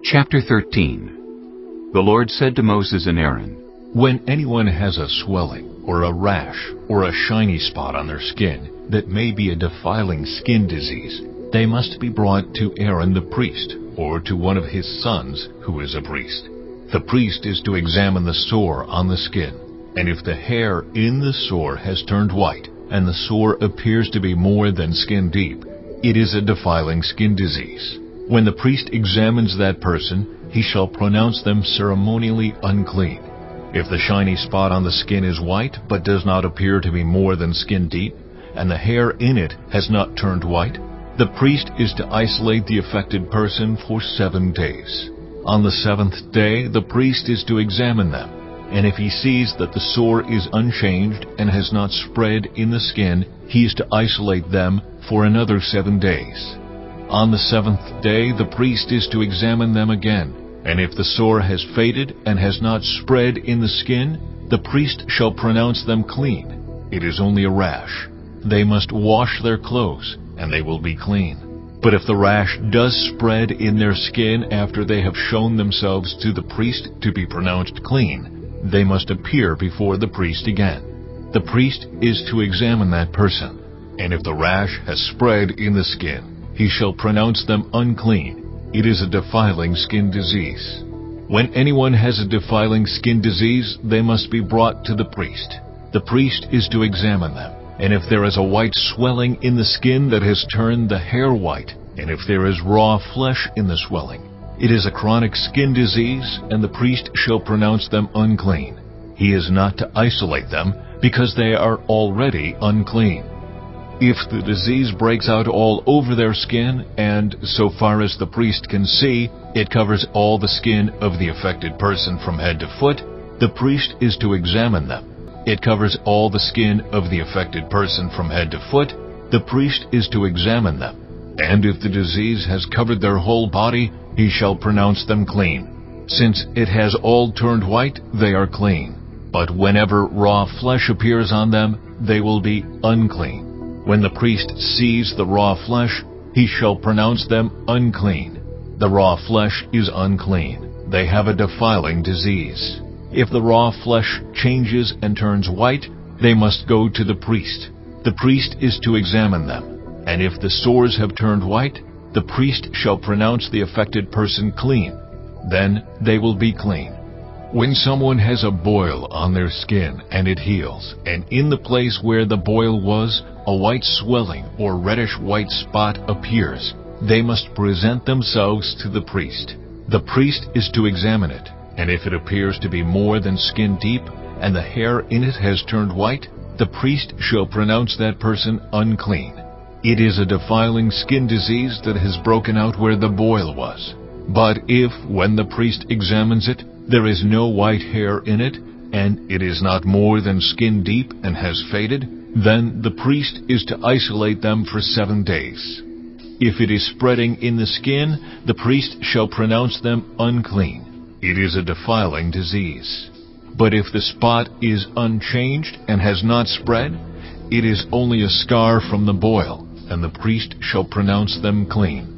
Chapter 13. The Lord said to Moses and Aaron, When anyone has a swelling, or a rash, or a shiny spot on their skin that may be a defiling skin disease, they must be brought to Aaron the priest, or to one of his sons who is a priest. The priest is to examine the sore on the skin, and if the hair in the sore has turned white, and the sore appears to be more than skin deep, it is a defiling skin disease. When the priest examines that person, he shall pronounce them ceremonially unclean. If the shiny spot on the skin is white, but does not appear to be more than skin deep, and the hair in it has not turned white, the priest is to isolate the affected person for 7 days. On the 7th day, the priest is to examine them, and if he sees that the sore is unchanged and has not spread in the skin, he is to isolate them for another 7 days. On the 7th day, the priest is to examine them again, and if the sore has faded and has not spread in the skin, the priest shall pronounce them clean. It is only a rash. They must wash their clothes, and they will be clean. But if the rash does spread in their skin after they have shown themselves to the priest to be pronounced clean, they must appear before the priest again. The priest is to examine that person, and if the rash has spread in the skin, he shall pronounce them unclean. It is a defiling skin disease. When anyone has a defiling skin disease, they must be brought to the priest. The priest is to examine them, and if there is a white swelling in the skin that has turned the hair white, and if there is raw flesh in the swelling, it is a chronic skin disease, and the priest shall pronounce them unclean. He is not to isolate them, because they are already unclean. If the disease breaks out all over their skin, and, so far as the priest can see, it covers all the skin of the affected person from head to foot, the priest is to examine them. It covers all the skin of the affected person from head to foot, the priest is to examine them. And if the disease has covered their whole body, he shall pronounce them clean. Since it has all turned white, they are clean. But whenever raw flesh appears on them, they will be unclean. When the priest sees the raw flesh, he shall pronounce them unclean. The raw flesh is unclean. They have a defiling disease. If the raw flesh changes and turns white, they must go to the priest. The priest is to examine them, and if the sores have turned white, the priest shall pronounce the affected person clean. Then they will be clean. When someone has a boil on their skin and it heals, and in the place where the boil was, a white swelling or reddish-white spot appears, they must present themselves to the priest. The priest is to examine it, and if it appears to be more than skin deep, and the hair in it has turned white, the priest shall pronounce that person unclean. It is a defiling skin disease that has broken out where the boil was. But if, when the priest examines it, there is no white hair in it, and it is not more than skin deep and has faded, then the priest is to isolate them for 7 days. If it is spreading in the skin, the priest shall pronounce them unclean. It is a defiling disease. But if the spot is unchanged and has not spread, it is only a scar from the boil, and the priest shall pronounce them clean.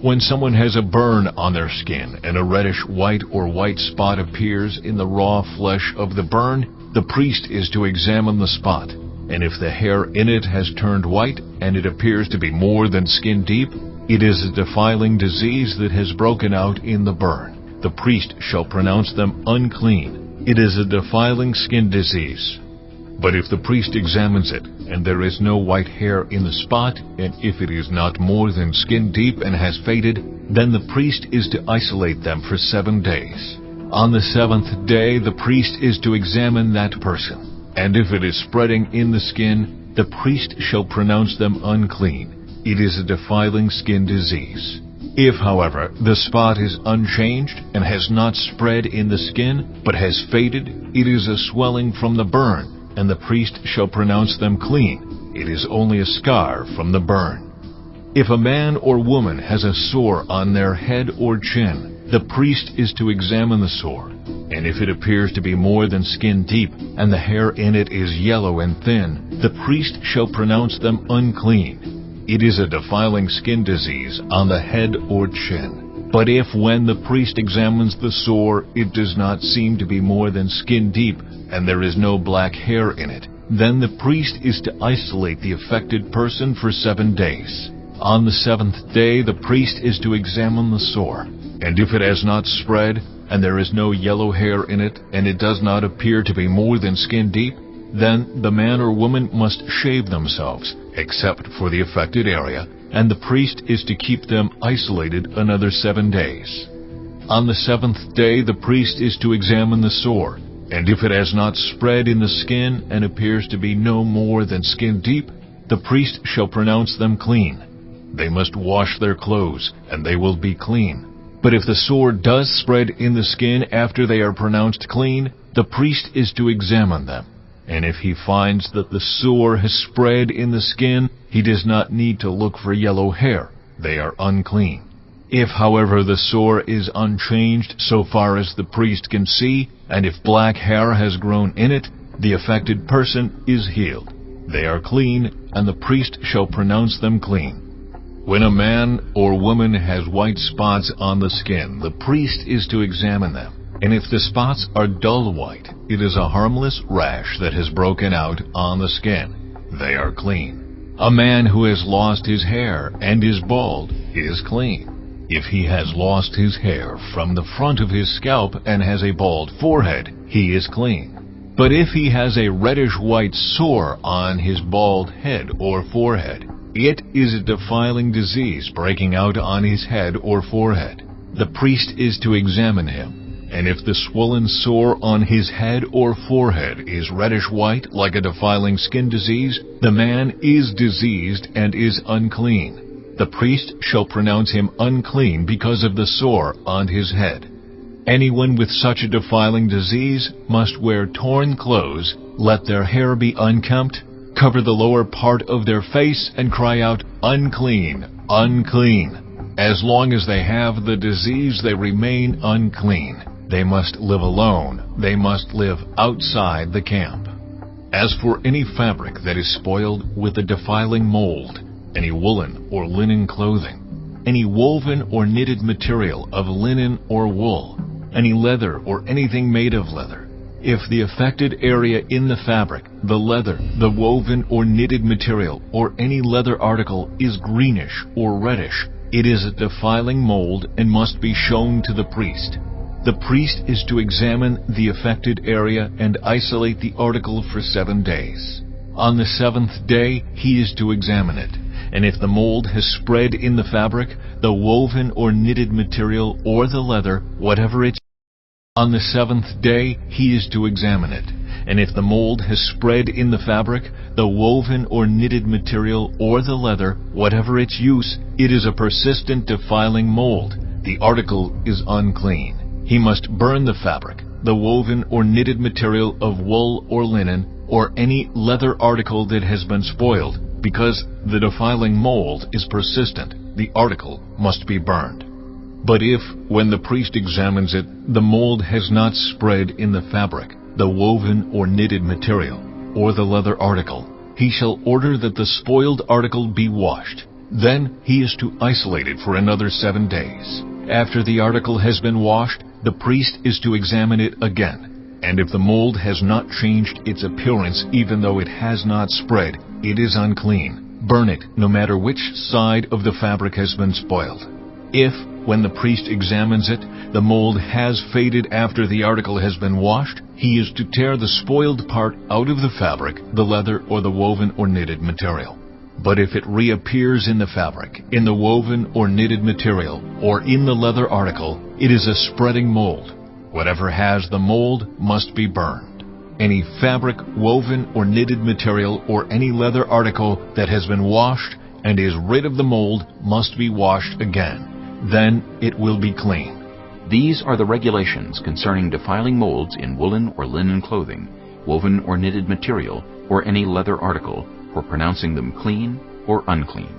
When someone has a burn on their skin and a reddish white or white spot appears in the raw flesh of the burn, the priest is to examine the spot. And if the hair in it has turned white and it appears to be more than skin deep, it is a defiling disease that has broken out in the burn. The priest shall pronounce them unclean. It is a defiling skin disease. But if the priest examines it, and there is no white hair in the spot, and if it is not more than skin deep and has faded, then the priest is to isolate them for 7 days. On the 7th day, the priest is to examine that person, and if it is spreading in the skin, the priest shall pronounce them unclean. It is a defiling skin disease. If, however, the spot is unchanged and has not spread in the skin, but has faded, it is a swelling from the burn, and the priest shall pronounce them clean. It is only a scar from the burn. If a man or woman has a sore on their head or chin, the priest is to examine the sore, and if it appears to be more than skin deep, and the hair in it is yellow and thin, the priest shall pronounce them unclean. It is a defiling skin disease on the head or chin. But if when the priest examines the sore it does not seem to be more than skin deep, and there is no black hair in it, then the priest is to isolate the affected person for 7 days. On the 7th day the priest is to examine the sore, and if it has not spread, and there is no yellow hair in it, and it does not appear to be more than skin deep, then the man or woman must shave themselves, except for the affected area, and the priest is to keep them isolated another 7 days. On the 7th day the priest is to examine the sore, and if it has not spread in the skin and appears to be no more than skin deep, the priest shall pronounce them clean. They must wash their clothes, and they will be clean. But if the sore does spread in the skin after they are pronounced clean, the priest is to examine them. And if he finds that the sore has spread in the skin, he does not need to look for yellow hair. They are unclean. If, however, the sore is unchanged so far as the priest can see, and if black hair has grown in it, the affected person is healed. They are clean, and the priest shall pronounce them clean. When a man or woman has white spots on the skin, the priest is to examine them. And if the spots are dull white, it is a harmless rash that has broken out on the skin. They are clean. A man who has lost his hair and is bald is clean. If he has lost his hair from the front of his scalp and has a bald forehead, he is clean. But if he has a reddish-white sore on his bald head or forehead, it is a defiling disease breaking out on his head or forehead. The priest is to examine him, and if the swollen sore on his head or forehead is reddish-white like a defiling skin disease, the man is diseased and is unclean. The priest shall pronounce him unclean because of the sore on his head. Anyone with such a defiling disease must wear torn clothes, let their hair be unkempt, cover the lower part of their face, and cry out, "Unclean, unclean." As long as they have the disease, they remain unclean. They must live alone. They must live outside the camp. As for any fabric that is spoiled with a defiling mold, any woolen or linen clothing, any woven or knitted material of linen or wool, any leather or anything made of leather, if the affected area in the fabric, the leather, the woven or knitted material, or any leather article is greenish or reddish, it is a defiling mold and must be shown to the priest. The priest is to examine the affected area and isolate the article for 7 days. On the 7th day he is to examine it, and if the mold has spread in the fabric, the woven or knitted material, or the leather, whatever its on the 7th day he is to examine it, and if the mold has spread in the fabric, the woven or knitted material, or the leather, whatever its use, it is a persistent defiling mold. The article is unclean. He must burn the fabric, the woven or knitted material of wool or linen, or any leather article that has been spoiled, because the defiling mold is persistent. The article must be burned. But if, when the priest examines it, the mold has not spread in the fabric, the woven or knitted material, or the leather article, he shall order that the spoiled article be washed. Then he is to isolate it for another 7 days. After the article has been washed, the priest is to examine it again. And if the mold has not changed its appearance even though it has not spread, it is unclean. Burn it, no matter which side of the fabric has been spoiled. If, when the priest examines it, the mold has faded after the article has been washed, he is to tear the spoiled part out of the fabric, the leather, or the woven or knitted material. But if it reappears in the fabric, in the woven or knitted material, or in the leather article, it is a spreading mold. Whatever has the mold must be burned. Any fabric, woven, or knitted material, or any leather article that has been washed and is rid of the mold must be washed again. Then it will be clean. These are the regulations concerning defiling molds in woolen or linen clothing, woven or knitted material, or any leather article, for pronouncing them clean or unclean.